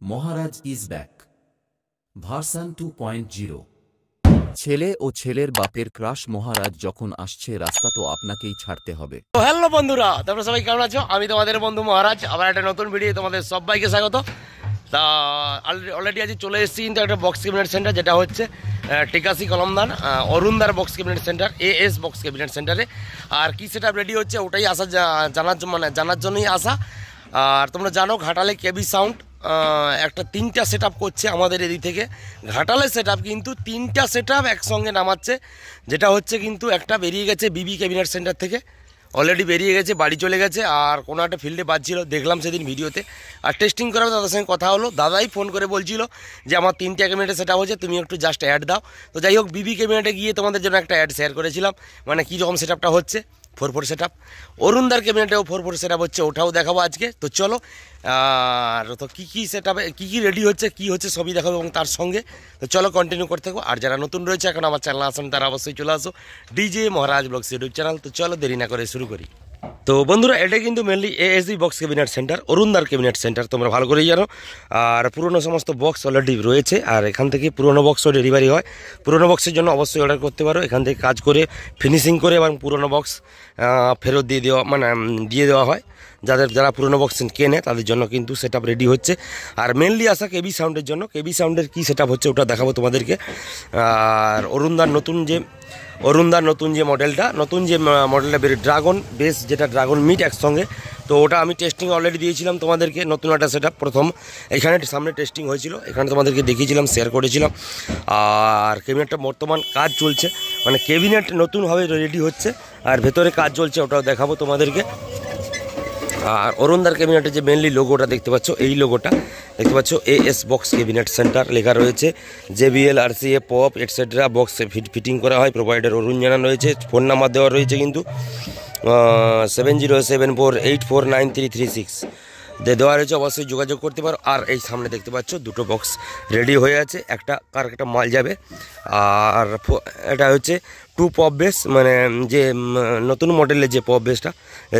Maharaj is back version 2.0। ছেলে ও ছেলের বাপের ক্রাশ মহারাজ যখন আসছে রাস্তা তো আপনাকেই ছাড়তে হবে। তো হ্যালো বন্ধুরা, তোমরা সবাই কেমন আছো? আমি তোমাদের বন্ধু মহারাজ, আবার একটা নতুন ভিডিও তোমাদের সবাইকে স্বাগত। তা অলরেডি আজ চলে এসেছি কিন্তু একটা বক্স ক্যাবিনেট সেন্টার, যেটা হচ্ছে টিকাসি কলমদান অরুণদার box cabinet centre, AS box cabinet সেন্টারে। আর কি সেটা রেডি হচ্ছে ওটাই আসা জানার জন্যই আসা। আর তোমরা জানো ঘাটালে কেবি সাউন্ড একটা 3টা সেট আপ করছে আমাদের এদিক থেকে। ঘাটালে সেট আপ কিন্তু 3টা সেট আপ একসঙ্গে নামাচ্ছে, যেটা হচ্ছে কিন্তু একটা বেরিয়ে গেছে বিবি ক্যাবিনেট সেন্টার থেকে, অলরেডি বেরিয়ে গেছে, বাড়ি চলে গেছে। আর কোনো একটা ফিল্ডে বাজছিল, দেখলাম সেদিন ভিডিওতে। আর টেস্টিং করার দাদার সঙ্গে কথা হলো, দাদাই ফোন করে বলছিল যে আমার 3টা ক্যাবিনেটে সেট আপ হচ্ছে, তুমি একটু জাস্ট অ্যাড দাও। তো যাই হোক, বিবি ক্যাবিনেটে গিয়ে তোমাদের জন্য একটা অ্যাড শেয়ার করেছিলাম, মানে কী রকম সেট আপটা হচ্ছে। 4/4 সেট আপ অরুণদার ক্যাবিনেটেও 4/4 সেট আপ হচ্ছে, ওটাও দেখাবো আজকে। তো চলো, আর তো কী সেট আপে কী রেডি হচ্ছে, কী হচ্ছে সবই দেখাবো এবং তার সঙ্গে। তো চলো কন্টিনিউ করতে থাকবো। আর যারা নতুন রয়েছে এখন আমার চ্যানেল আসেন, তারা অবশ্যই চলে আসো ডিজে মহারাজ ব্লগস ইউটিউব চ্যানেল। তো চলো দেরি না করে শুরু করি। তো বন্ধুরা, এটা কিন্তু mainly ASD box cabinet centre, অরুণদার ক্যাবিনেট সেন্টার, তোমরা ভালো করেই জানো। আর পুরনো সমস্ত বক্স অলরেডি রয়েছে, আর এখান থেকে পুরনো বক্সও ডেলিভারি হয়। পুরনো বক্সের জন্য অবশ্যই অর্ডার করতে পারো, এখান থেকে কাজ করে ফিনিশিং করে এবং পুরনো বক্স ফেরত দিয়ে দেওয়া হয়। যারা পুরনো বক্স কেনে তাদের জন্য কিন্তু সেট আপ রেডি হচ্ছে। আর মেনলি আসা কেবি সাউন্ডের জন্য, কেবি সাউন্ডের কী সেট আপ হচ্ছে ওটা দেখাবো তোমাদেরকে। আর অরুণদার নতুন যে মডেলটা বের ড্রাগন বেস, যেটা ড্রাগন মিট একসঙ্গে, তো ওটা আমি টেস্টিং অলরেডি দিয়েছিলাম তোমাদেরকে। নতুন একটা সেট আপ প্রথম এখানে সামনে টেস্টিং হয়েছিল, এখানে তোমাদেরকে দেখিয়েছিলাম, শেয়ার করেছিলাম। আর ক্যাবিনেটটা বর্তমান কাজ চলছে, মানে ক্যাবিনেট নতুনভাবে রেডি হচ্ছে আর ভেতরে কাজ চলছে, ওটাও দেখাবো তোমাদেরকে। আর অরুণদার ক্যাবিনেটের যে মেনলি লোগোটা দেখতে পাচ্ছ, এই লোগোটা দেখতে পাচ্ছ, এএস বক্স ক্যাবিনেট সেন্টার লেখা রয়েছে। JBL RCA pop etcetera box fitting করা হয়, প্রোভাইডার অরুণ জানান রয়েছে, ফোন নাম্বার দেওয়া রয়েছে কিন্তু 7074849336 দেওয়া রয়েছে, অবশ্যই যোগাযোগ করতে পারো। আর এই সামনে দেখতে পাচ্ছ দুটো বক্স রেডি হয়ে আছে, একটা মাল যাবে। আর এটা হচ্ছে 2 পপ বেস, মানে যে নতুন মডেলের যে পপ বেসটা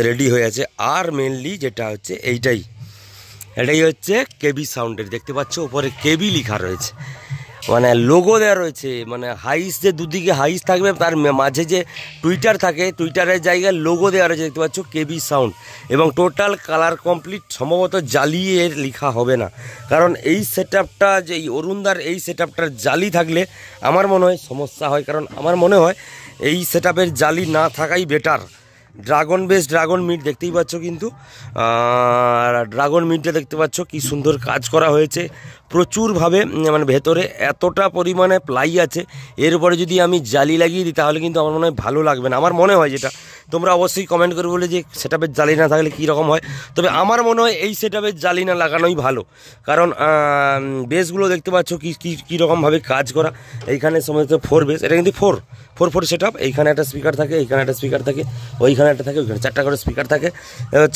রেডি হয়ে আছে। আর মেনলি যেটা হচ্ছে এটাই হচ্ছে কেবি সাউন্ডের, দেখতে পাচ্ছ উপরে কেবি লেখা রয়েছে, মানে লোগো দেওয়া রয়েছে, মানে হাইস যে দুদিকে হাইস থাকবে, তার মাঝে যে টুইটার থাকে, টুইটারের জায়গায় লোগো দেওয়া রয়েছে, দেখতে পাচ্ছ কেবি সাউন্ড। এবং টোটাল কালার কমপ্লিট, সম্ভবত জালিয়ে লেখা হবে না, কারণ এই সেট আপটা যে অরুণদার এই সেট আপটার জালি থাকলে আমার মনে হয় সমস্যা হয়, কারণ আমার মনে হয় এই সেট আপের জালি না থাকাই better. Dragon base dragon meat দেখতেই পাচ্ছ কিন্তু, ড্রাগন মিটটা দেখতে পাচ্ছ কি সুন্দর কাজ করা হয়েছে প্রচুরভাবে, মানে ভেতরে এতটা পরিমাণে প্লাই আছে। এরপরে যদি আমি জালি লাগিয়ে দিই তাহলে কিন্তু আমার মনে হয় ভালো লাগবে না, আমার মনে হয় যেটা। তোমরা অবশ্যই কমেন্ট করে বলে যে সেট আপের জালি না থাকলে কীরকম হয়। তবে আমার মনে হয় এই সেট আপের জালি না লাগানোই ভালো, কারণ বেসগুলো দেখতে পাচ্ছ কীরকমভাবে কাজ করা। এইখানে সমস্ত 4 বেস, এটা কিন্তু 4/4 সেট আপ। এইখানে একটা স্পিকার থাকে, এইখানে একটা স্পিকার থাকে, ওইখানে একটা থাকে, ওইখানে 4টা করে স্পিকার থাকে।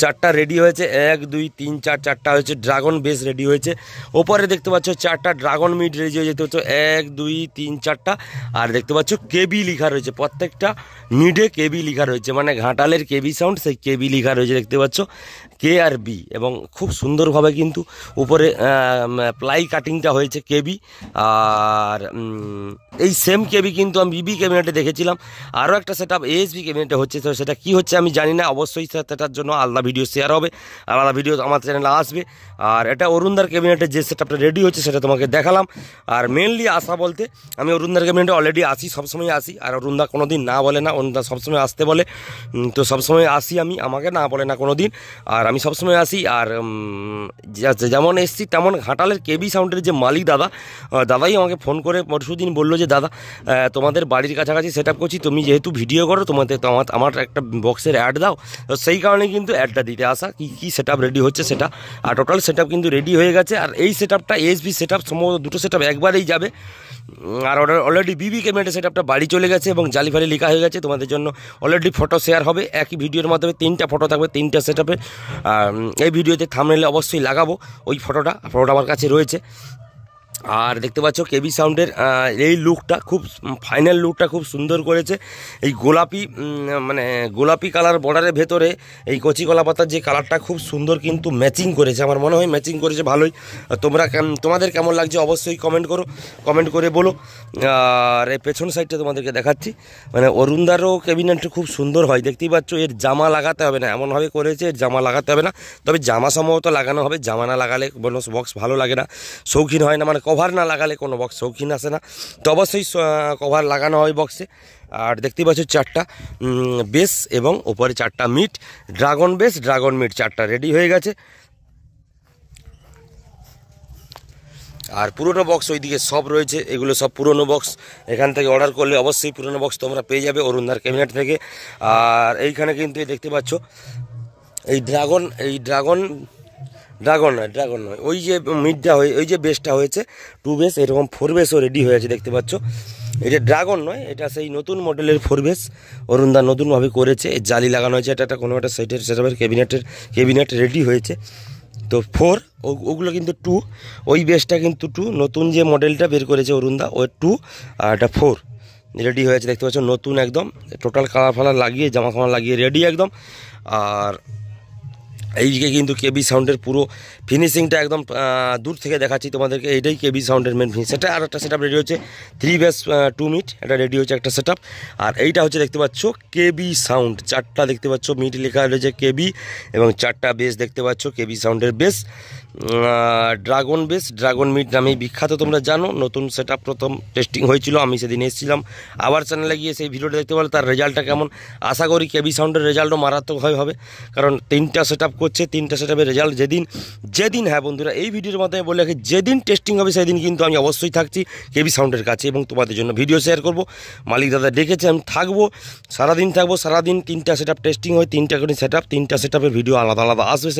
4টা রেডি হয়েছে, 1 2 3 4, 4টা হয়েছে ড্রাগন বেস রেডি হয়েছে। ওপরে দেখতে পাচ্ছ 4টা ড্রাগন মিট রেডি হয়ে যেতে হচ্ছে, 1 2 3 4টা। আর দেখতে পাচ্ছ কেবি লেখা রয়েছে, প্রত্যেকটা মিডে কেবি লেখা রয়েছে, মানে ঘাটালের কেবি সাউন্ড, সেই কেবি লেখা রয়েছে, দেখতে পাচ্ছ KRB। এবং খুব সুন্দরভাবে কিন্তু উপরে প্লাই কাটিংটা হয়েছে কেবি। আর এই সেম কেবি কিন্তু আমি বিবি ক্যাবিনেটে দেখেছিলাম। আরও একটা সেট আপ ASB ক্যাবিনেটে হচ্ছে, তো সেটা কী হচ্ছে আমি জানি না, অবশ্যই সেটার জন্য আলাদা ভিডিও শেয়ার হবে, আলাদা ভিডিও আমার চ্যানেলে আসবে। আর এটা অরুণদার ক্যাবিনেটে যে সেট আপটা রেডি হচ্ছে সেটা তোমাকে দেখালাম। আর মেনলি আসা বলতে, আমি অরুণদার ক্যাবিনেটে অলরেডি আসি, সবসময় আসি। আর অরুণদা কোনো দিন না বলে না, অরুণদা সবসময় আসতে বলে, তো সবসময় আসি আমি, আমাকে না বলে না কোনো দিন, আর আমি সবসময় আসি। আর যেমন এসছি তেমন ঘাটালের কেবি সাউন্ডের যে মালিক দাদাই আমাকে ফোন করে পরশুদিন বললো যে দাদা তোমাদের বাড়ির কাছাকাছি সেট আপ করছি, তুমি যেহেতু ভিডিও করো আমার একটা বক্সের অ্যাড দাও। তো সেই কারণে কিন্তু অ্যাডটা দিতে আসা, কী সেট আপ রেডি হচ্ছে সেটা। আর টোটাল সেট আপ কিন্তু রেডি হয়ে গেছে। আর এই সেট আপটা ASB সেট আপ, সম্ভবত দুটো সেট আপ একবারেই যাবে। আর অলরেডি বিবি ক্যাবিনেটের সেট আপটা বাড়ি চলে গেছে এবং জালি ফালি লেখা হয়ে গেছে। তোমাদের জন্য অলরেডি ফটো শেয়ার হবে একই ভিডিওর মাধ্যমে, 3টা ফটো থাকবে 3টা সেট আপে। এই ভিডিওতে থাম্বনেইলে অবশ্যই লাগাবো ওই ফটোটা আমার কাছে রয়েছে। আর দেখতে পাচ্ছ কেবি সাউন্ডের এই লুকটা খুব ফাইনাল লুকটা খুব সুন্দর করেছে। এই গোলাপি মানে গোলাপি কালার বর্ডারের ভেতরে এই কচি কলা পাতার যে কালারটা খুব সুন্দর কিন্তু ম্যাচিং করেছে, আমার মনে হয় ম্যাচিং করেছে ভালোই। তোমাদের কেমন লাগছে অবশ্যই কমেন্ট করে বলো। আর এই পেছন সাইডটা তোমাদেরকে দেখাচ্ছি, মানে অরুণদারও ক্যাবিনেটটা খুব সুন্দর হয়, দেখতেই পাচ্ছ। এর জামা লাগাতে হবে না, এমনভাবে করেছে এর জামা লাগাতে হবে না, তবে জামা সম্ভবত লাগানো হবে। জামা না লাগালে কোনো বক্স ভালো লাগে না, শৌখিন হয় না, মানে কভার না লাগালে কোনো বক্স শৌখিন আসে না, তো অবশ্যই কভার লাগানো হয় বক্সে। আর দেখতেই পাচ্ছ 4টা বেস এবং ওপরে 4টা meat, dragon base dragon meat 4টা রেডি হয়ে গেছে। আর পুরনো বক্স ওইদিকে সব রয়েছে, এগুলো সব পুরনো বক্স, এখান থেকে অর্ডার করলে অবশ্যই পুরনো বক্স তোমরা পেয়ে যাবে অরুণদার ক্যাবিনেট থেকে। আর এইখানে কিন্তু দেখতে পাচ্ছ এই ড্রাগন নয়, ওই যে মিডটা হয়ে ওই যে বেসটা হয়েছে 2 বেস, এরকম 4 বেসও রেডি হয়েছে দেখতে পাচ্ছ। এটা ড্রাগন নয়, এটা সেই নতুন মডেলের 4 বেস অরুণদা নতুনভাবে করেছে, জালি লাগানো হয়েছে। এটা কোনো একটা সাইডের সেটাপের ক্যাবিনেট রেডি হয়েছে। তো 4 ওগুলো কিন্তু 2, ওই বেসটা কিন্তু 2, নতুন যে মডেলটা বের করেছে অরুণদা ওই 2, আর এটা 4 রেডি হয়েছে দেখতে পাচ্ছ, নতুন একদম টোটাল কালার ফালার লাগিয়ে জামা খামা লাগিয়ে রেডি একদম। আর এইদিকে কিন্তু কেবি সাউন্ডের পুরো ফিনিশিংটা একদম দূর থেকে দেখাচ্ছি তোমাদেরকে, এইটাই কেবি সাউন্ডের মেন ফিনিশ। এটা আর একটা সেটআপ রেডি হচ্ছে 3 বেস 2 মিট, এটা রেডি হচ্ছে একটা সেটআপ। আর এইটা হচ্ছে দেখতে পাচ্ছ কেবি সাউন্ড, 4টা দেখতে পাচ্ছ মিট লেখা রয়েছে কেবি, এবং 4টা বেস দেখতে পাচ্ছ কেবি সাউন্ডের base. Dragon base dragon meat নামে বিখ্যাত, তোমরা জানো। নতুন সেটআপ প্রথম টেস্টিং হয়েছিল, আমি সেদিন এসেছিলাম, আবার চ্যানেলে গিয়ে সেই ভিডিওটা দেখতে পারো, তার রেজাল্টটা কেমন। আশা করি কেবি সাউন্ডের রেজাল্টও মারাত্মক হবে, কারণ 3টা সেটআপ করছে, 3টা সেটআপের রেজাল্ট যেদিন হ্যাঁ বন্ধুরা, এই ভিডিওর মাধ্যমে বলে রাখি, যেদিন টেস্টিং হবে সেদিন কিন্তু আমি অবশ্যই থাকছি কেবি সাউন্ডের কাছে এবং তোমাদের জন্য ভিডিও শেয়ার করব। মালিক দাদা ডেকেছে, আমি থাকবো, সারাদিন 3টা সেটআপ টেস্টিং হয়, 3টা করে সেটআপ, 3টা সেটআপের ভিডিও আলাদা আলাদা আসবে।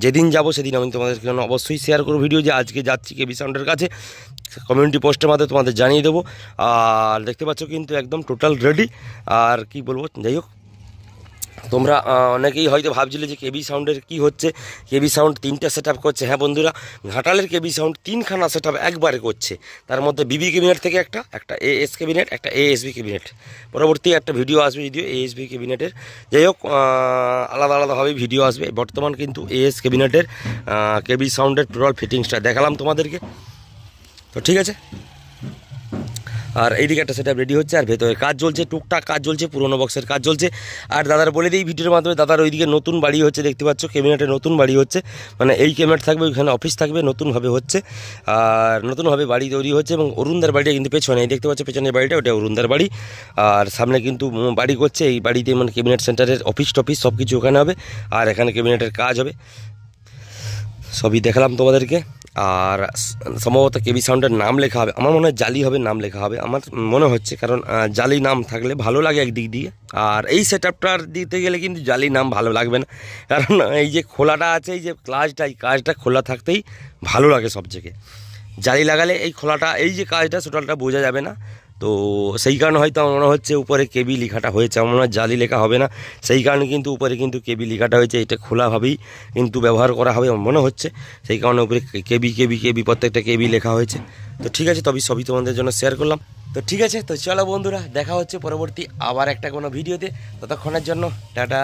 যেদিন যাবো সেদিন আমি তোমাদের জন্য অবশ্যই শেয়ার করবো ভিডিও, যে আজকে যাচ্ছি কেবি সাউন্ডের কাছে, কমিউনিটি পোস্টের মাধ্যমে তোমাদের জানিয়ে দেবো। আর দেখতে পাচ্ছ কিন্তু একদম টোটাল রেডি। আর কি বলবো, যাই হোক, তোমরা অনেকেই হয়তো ভাবছিলে যে কেবি সাউন্ডের কি হচ্ছে, কেবি সাউন্ড 3টা সেটআপ করছে। হ্যাঁ বন্ধুরা, ঘাটালের কেবি সাউন্ড 3খানা সেটআপ একবারে করছে, তার মধ্যে বিবি ক্যাবিনেট থেকে একটা এএস ক্যাবিনেট, একটা এএসবি ক্যাবিনেট। পরবর্তী একটা ভিডিও আসবে যদিও এএসবি ক্যাবিনেটের, যাই হোক আলাদা আলাদাভাবে ভিডিও আসবে। বর্তমান কিন্তু এএস ক্যাবিনেটের কেবি সাউন্ডের টোটাল ফিটিংসটা দেখালাম তোমাদেরকে, তো ঠিক আছে। আর এইদিকে একটা সেটআপ রেডি হচ্ছে, আর ভেতরে কাজ চলছে, টুকটাক কাজ চলছে, পুরোনো বক্সের কাজ চলছে। আর দাদার বলে দিই ভিডিওর মাধ্যমে, দাদার ওইদিকে নতুন বাড়ি হচ্ছে, দেখতে পাচ্ছ ক্যাবিনেটে নতুন বাড়ি হচ্ছে, মানে এই ক্যাবিনেট থাকবে, ওইখানে অফিস থাকবে, নতুনভাবে হচ্ছে। আর নতুনভাবে বাড়ি তৈরি হচ্ছে, এবং অরুণদার বাড়িটা কিন্তু পেছনে, দেখতে পাচ্ছ পেছনের বাড়িটা, ওটা অরুণদার বাড়ি। আর সামনে কিন্তু বাড়ি করছে, এই বাড়িতে মানে ক্যাবিনেট সেন্টারের অফিস টফিস সব কিছু ওখানে হবে, আর এখানে ক্যাবিনেটের কাজ হবে, সবই দেখালাম তোমাদেরকে। আর সম্ভবত কেবি সাউন্ডের নাম লেখা হবে, আমার মনে হয় জালি হবে, নাম লেখা হবে আমার মনে হচ্ছে, কারণ জালি নাম থাকলে ভালো লাগে একদিক দিয়ে। আর এই সেটআপটার দিতে গেলে কিন্তু জালি নাম ভালো লাগবে না, কারণ এই যে খোলাটা আছে, এই যে ক্লাচটা, এই কাজটা খোলা থাকতেই ভালো লাগে সব থেকে। জালি লাগালে এই খোলাটা, এই যে কাজটা টোটালটা বোঝা যাবে না, তো সেই কারণে হয়তো আমার মনে হচ্ছে উপরে কেবি লেখাটা হয়েছে, আমার মনে হয় জালি লেখা হবে না, সেই কারণে কিন্তু উপরে কিন্তু কেবি লেখাটা হয়েছে। এটা খোলাভাবেই কিন্তু ব্যবহার করা হবে আমার মনে হচ্ছে, সেই কারণে উপরে কেবি প্রত্যেকটা কেবি লেখা হয়েছে। তো ঠিক আছে, তবে সবই তোমাদের জন্য শেয়ার করলাম। তো ঠিক আছে, তো চলো বন্ধুরা, দেখা হচ্ছে পরবর্তী আবার একটা কোনো ভিডিওতে, ততক্ষণের জন্য টাটা।